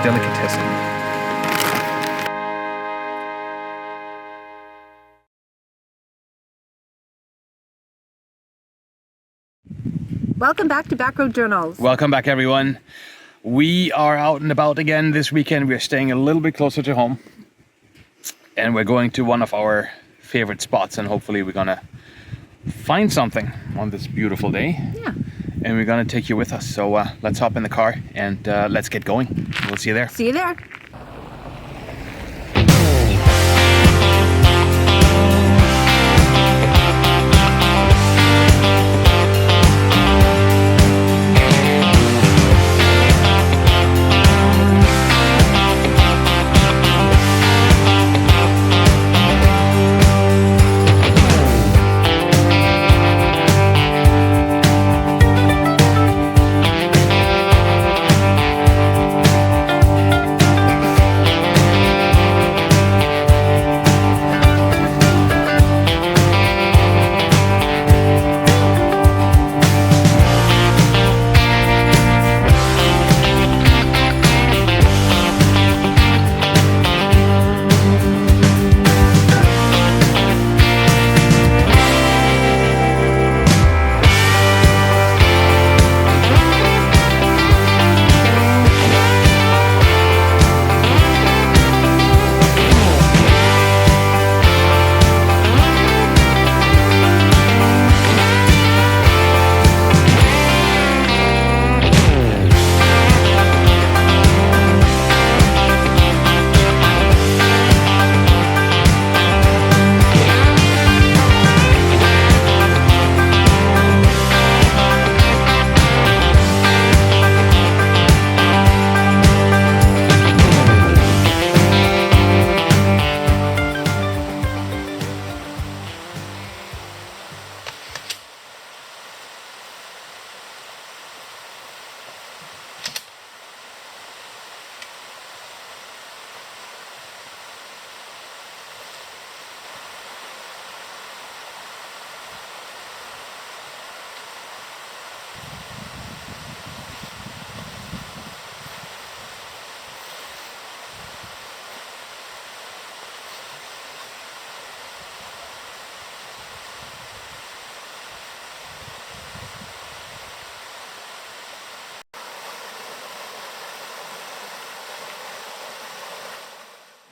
Delicatessen. Welcome back to Backroad Journals. Welcome back, everyone. We are out and about again this weekend. We're staying a little bit closer to home. And we're going to one of our favorite spots, and hopefully we're gonna find something on this beautiful day. Yeah. And we're gonna take you with us. So let's hop in the car and let's get going. We'll see you there. See you there.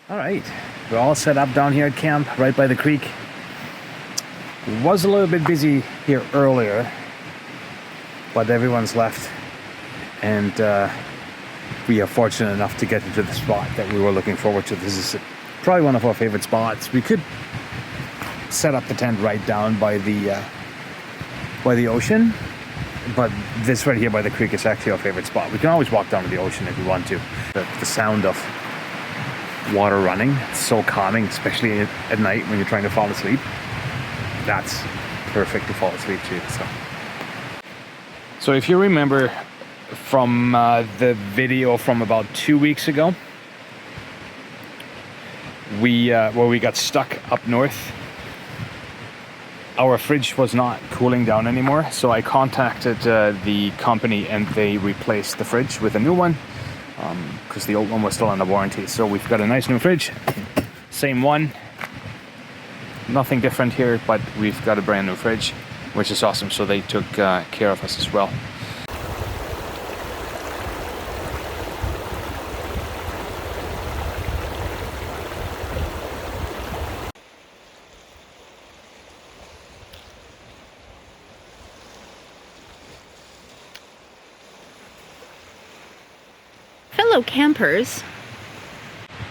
All right, we're all set up down here at camp, right by the creek. It was a little bit busy here earlier, but everyone's left, and we are fortunate enough to get into the spot that we were looking forward to. This is probably one of our favorite spots. We could set up the tent right down by the ocean, but this right here by the creek is actually our favorite spot. We can always walk down to the ocean if we want to. The sound of water running, it's so calming, especially at night when you're trying to fall asleep. That's perfect to fall asleep to. So if you remember from the video from about 2 weeks ago, where we got stuck up north, our fridge was not cooling down anymore, so I contacted the company and they replaced the fridge with a new one, because the old one was still under warranty. So we've got a nice new fridge, same one, nothing different here, but we've got a brand new fridge, which is awesome. So they took care of us as well. Fellow campers,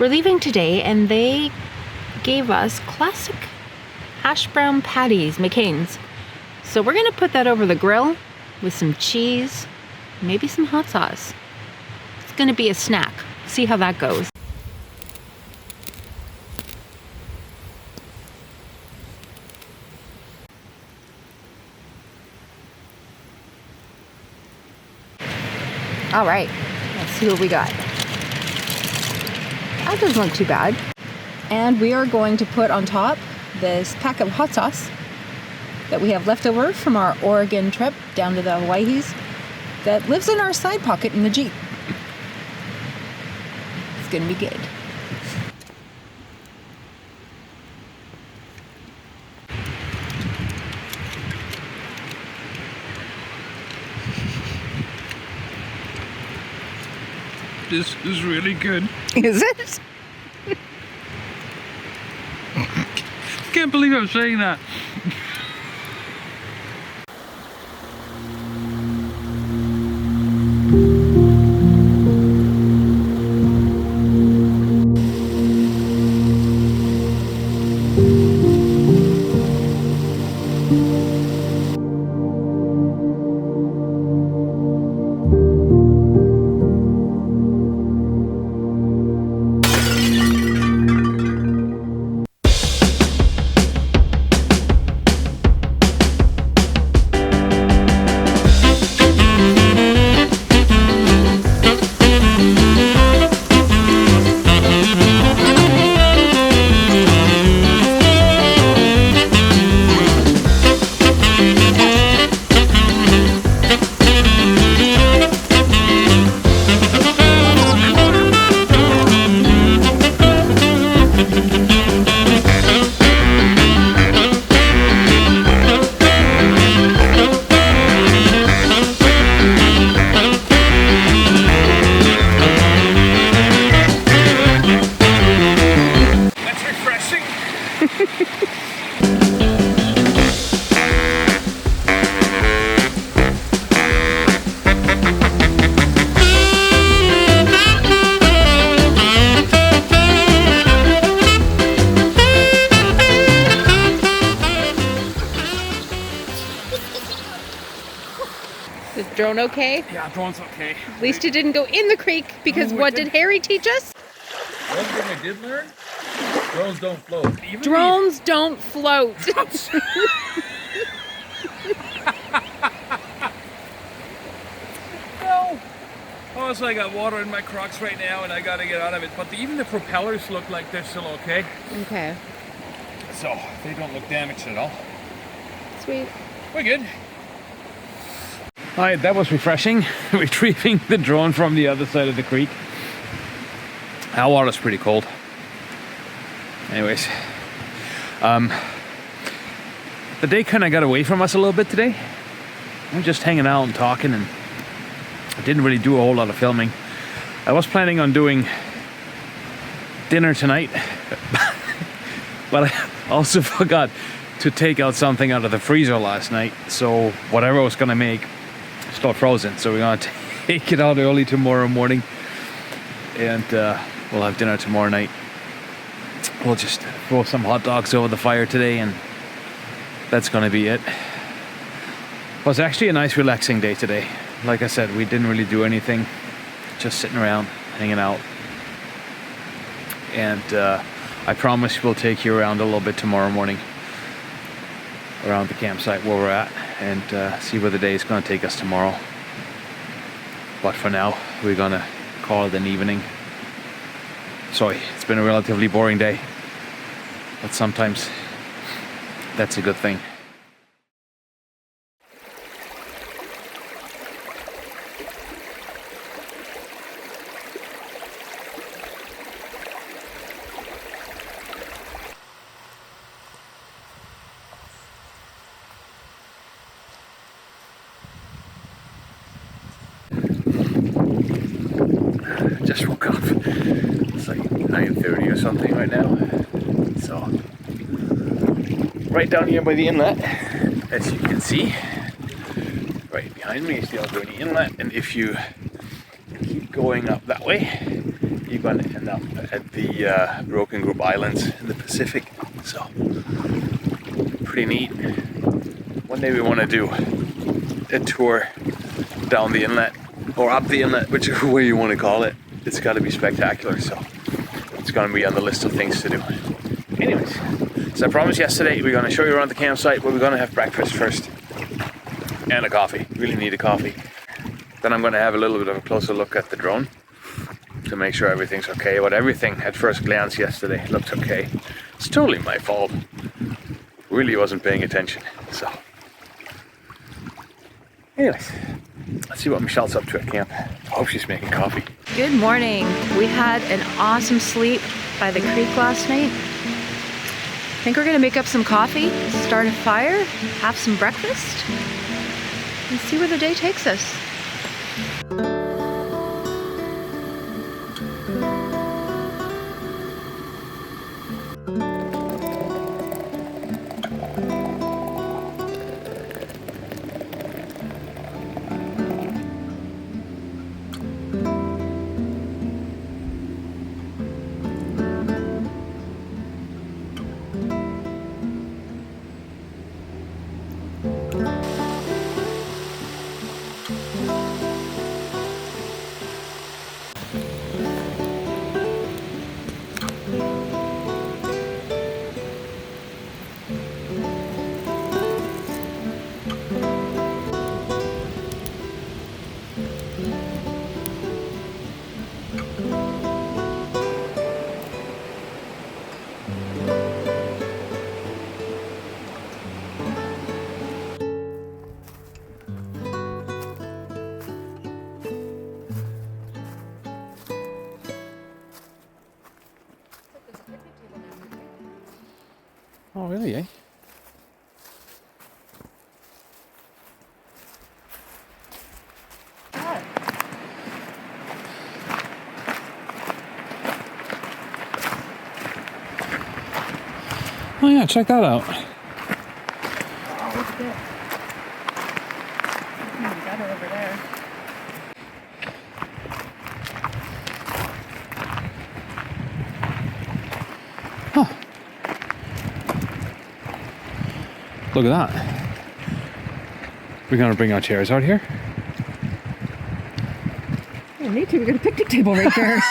we're leaving today and they gave us classic hash brown patties, McCain's. So we're gonna put that over the grill with some cheese, maybe some hot sauce. It's gonna be a snack. See how that goes. All right, let's see what we got. That doesn't look too bad. And we are going to put on top this pack of hot sauce that we have left over from our Oregon trip down to the Hawaii's that lives in our side pocket in the Jeep. It's gonna be good. This is really good. Is it? Can't believe I'm saying that. Is the drone okay? Yeah, drone's okay. At least it didn't go in the creek because No, it what did Harry teach us? One thing I did learn, drones don't float. Even Drones don't float. No. Also, I got water in my Crocs right now and I gotta get out of it. But even the propellers look like they're still okay. Okay. So, they don't look damaged at all. Sweet. We're good. Alright, that was refreshing. Retrieving the drone from the other side of the creek. Our water's pretty cold. Anyways, the day kind of got away from us a little bit today. I'm just hanging out and talking, and I didn't really do a whole lot of filming. I was planning on doing dinner tonight, but I also forgot to take out something out of the freezer last night. So whatever I was gonna make, still frozen. So we're gonna take it out early tomorrow morning, and we'll have dinner tomorrow night. We'll just throw some hot dogs over the fire today, and that's gonna be it. It was actually a nice relaxing day today. Like I said, we didn't really do anything, just sitting around, hanging out. And I promise we'll take you around a little bit tomorrow morning, around the campsite where we're at, and see where the day is gonna take us tomorrow. But for now, we're gonna call it an evening. Sorry, it's been a relatively boring day, but sometimes that's a good thing. Just woke up. It's like 9:30 or something right now. So, right down here by the inlet, as you can see, right behind me is the Alberni Inlet, and if you keep going up that way, you're going to end up at the Broken Group Islands in the Pacific. So, pretty neat. One day we want to do a tour down the inlet, or up the inlet, whichever way you want to call it. It's got to be spectacular, so it's going to be on the list of things to do. Anyways, as I promised yesterday, we're going to show you around the campsite, but we're going to have breakfast first. And a coffee. Really need a coffee. Then I'm going to have a little bit of a closer look at the drone to make sure everything's okay. But everything at first glance yesterday looked okay. It's totally my fault. Really wasn't paying attention, so. Anyways, let's see what Michelle's up to at camp. I hope she's making coffee. Good morning. We had an awesome sleep by the creek last night. I think we're gonna make up some coffee, start a fire, have some breakfast, and see where the day takes us. Oh, really, eh? Oh yeah, check that out. Oh, look at it. Even better over there. Huh. Look at that. We're gonna bring our chairs out here. We need to. We got a picnic table right there.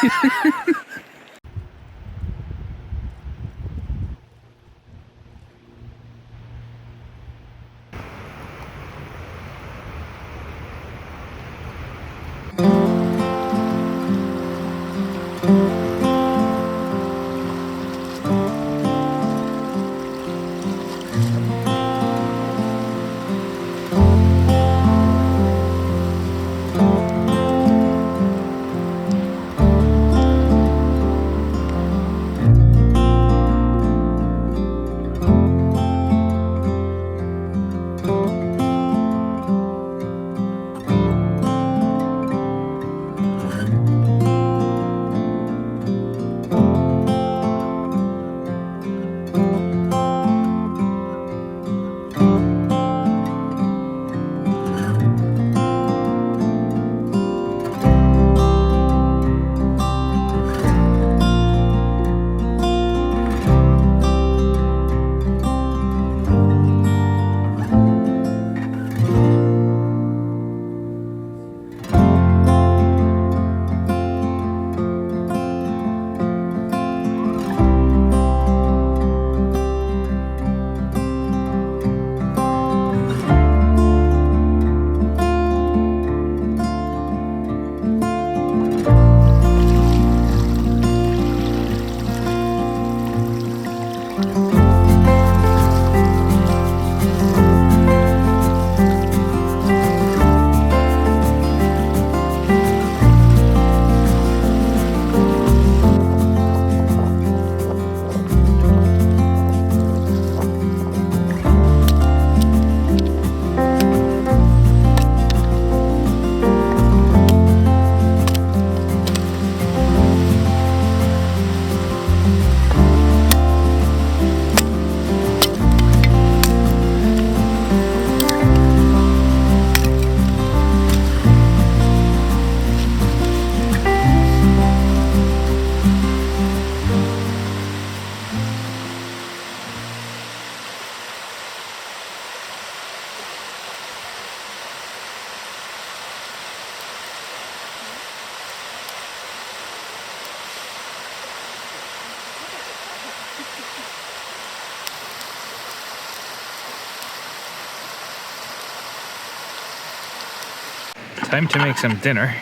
Time to make some dinner.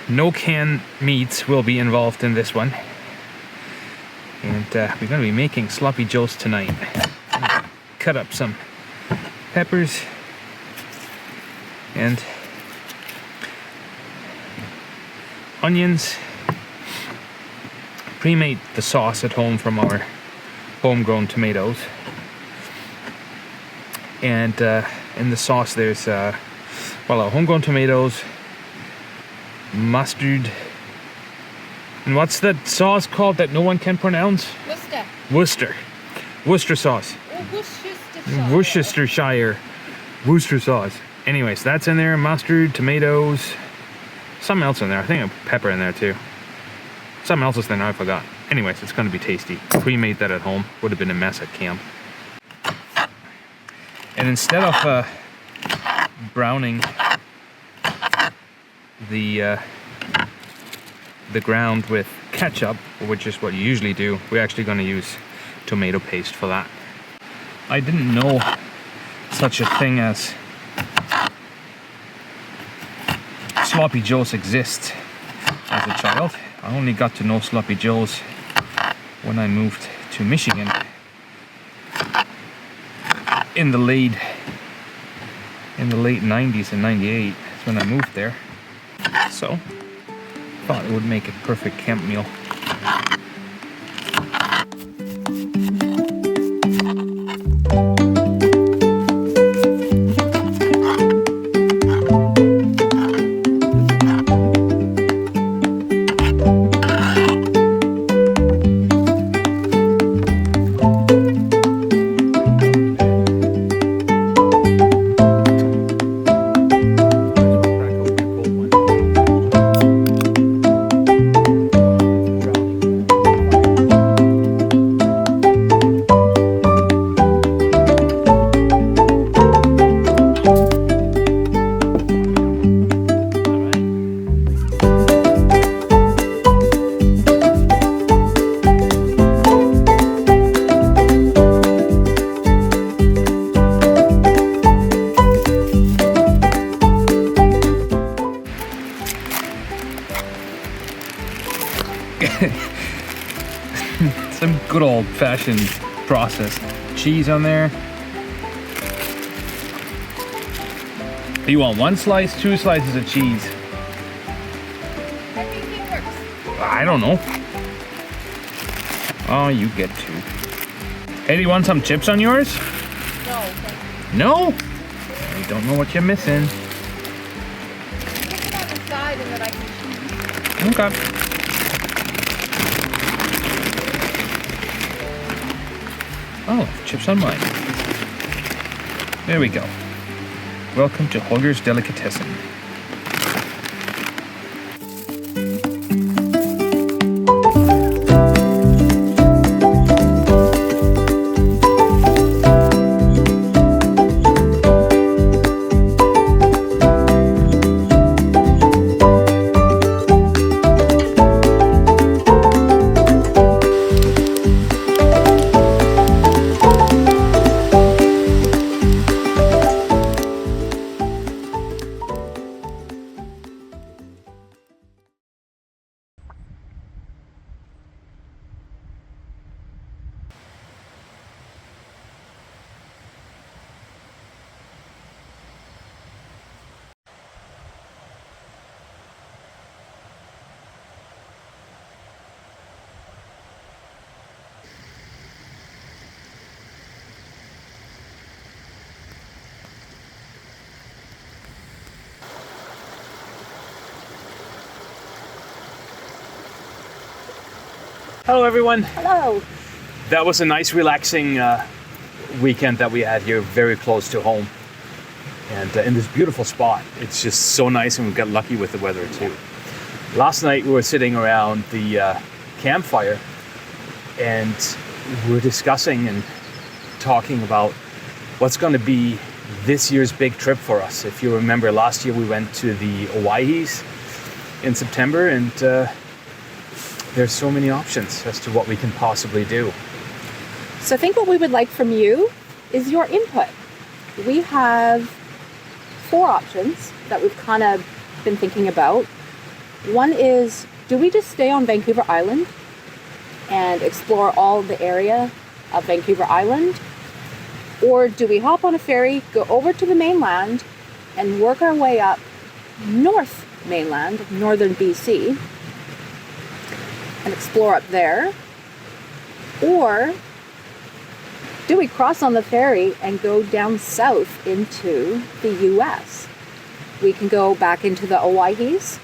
No canned meats will be involved in this one. And we're going to be making sloppy joes tonight. Cut up some peppers and onions, pre-made the sauce at home from our homegrown tomatoes, and in the sauce there's our homegrown tomatoes, mustard, and what's that sauce called that no one can pronounce? Worcester sauce. Worcestershire sauce. Anyways, that's in there. Mustard, tomatoes, something else in there. I think a pepper in there too. Something else is in there, I forgot. Anyways, it's gonna be tasty. Pre-made that at home. Would have been a mess at camp. And instead of browning the ground with ketchup, which is what you usually do, we're actually gonna use tomato paste for that. I didn't know such a thing as sloppy joes exist as a child. I only got to know sloppy joes when I moved to Michigan in the late 90s and 98. That's when I moved there. So thought it would make a perfect camp meal. Some good old-fashioned processed cheese on there. Do you want one slice, 2 slices of cheese? Everything works. I don't know. Oh, you get 2. Hey, do you want some chips on yours? No. No? I don't know what you're missing. Put it on the side and then I can choose. Okay. Oh, chips on mine. There we go. Welcome to Holger's Delicatessen. Hello everyone. Hello. That was a nice relaxing weekend that we had here very close to home. And in this beautiful spot. It's just so nice, and we got lucky with the weather too. Last night we were sitting around the campfire and we were discussing and talking about what's going to be this year's big trip for us. If you remember, last year we went to the Owyhees in September, and there's so many options as to what we can possibly do. So I think what we would like from you is your input. We have 4 options that we've kind of been thinking about. One is, do we just stay on Vancouver Island and explore all the area of Vancouver Island? Or do we hop on a ferry, go over to the mainland, and work our way up North Mainland, northern BC, and explore up there? Or do we cross on the ferry and go down south into the US? We can go back into the Owaiis,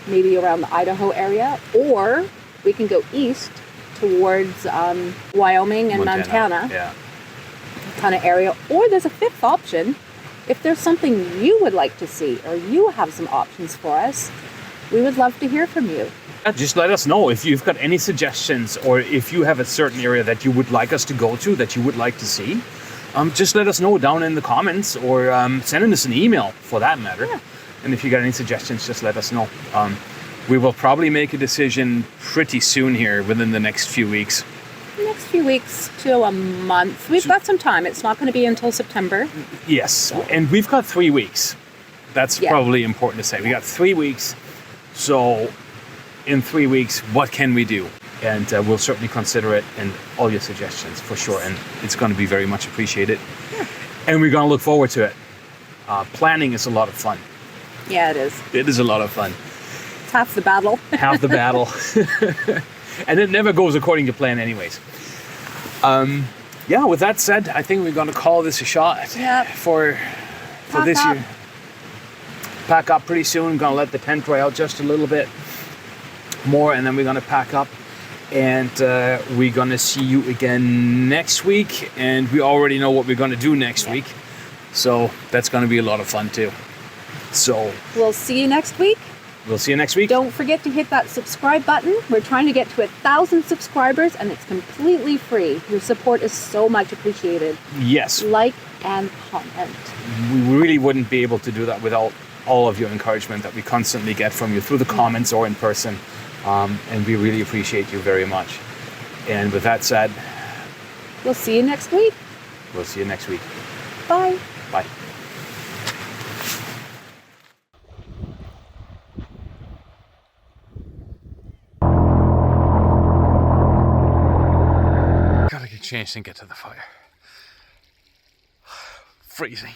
maybe around the Idaho area, or we can go east towards Wyoming and Montana Yeah. kind of area. Or there's a fifth option. If there's something you would like to see or you have some options for us, we would love to hear from you. Just let us know if you've got any suggestions, or if you have a certain area that you would like us to go to, that you would like to see. Just let us know down in the comments, or send us an email for that matter. Yeah. And if you got any suggestions, just let us know. We will probably make a decision pretty soon here, within the next few weeks. Next few weeks to a month. We've got some time. It's not going to be until September. Yes, and we've got 3 weeks. That's Yeah. probably important to say. We got 3 weeks. So in 3 weeks, what can we do? And we'll certainly consider it, and all your suggestions for sure. And it's going to be very much appreciated. Yeah. And we're going to look forward to it. Planning is a lot of fun. Yeah, it is. It is a lot of fun. It's half the battle. Half the battle. And it never goes according to plan anyways. Yeah, with that said, I think we're going to call this a shot. Yep. for Pack this up. year. Pack up pretty soon. Going to let the tent dry out just a little bit more, and then we're going to pack up. And we're going to see you again next week. And we already know what we're going to do next week. So that's going to be a lot of fun too. So We'll see you next week. we'll see you next week. Don't forget to hit that subscribe button. We're trying to get to 1,000 subscribers, and it's completely free. Your support is so much appreciated. Yes, Like and comment. we really wouldn't be able to do that without all of your encouragement that we constantly get from you through the comments or in person. And we really appreciate you very much. And with that said, We'll see you next week. we'll see you next week. Bye. Bye. Gotta get changed and get to the fire. Freezing.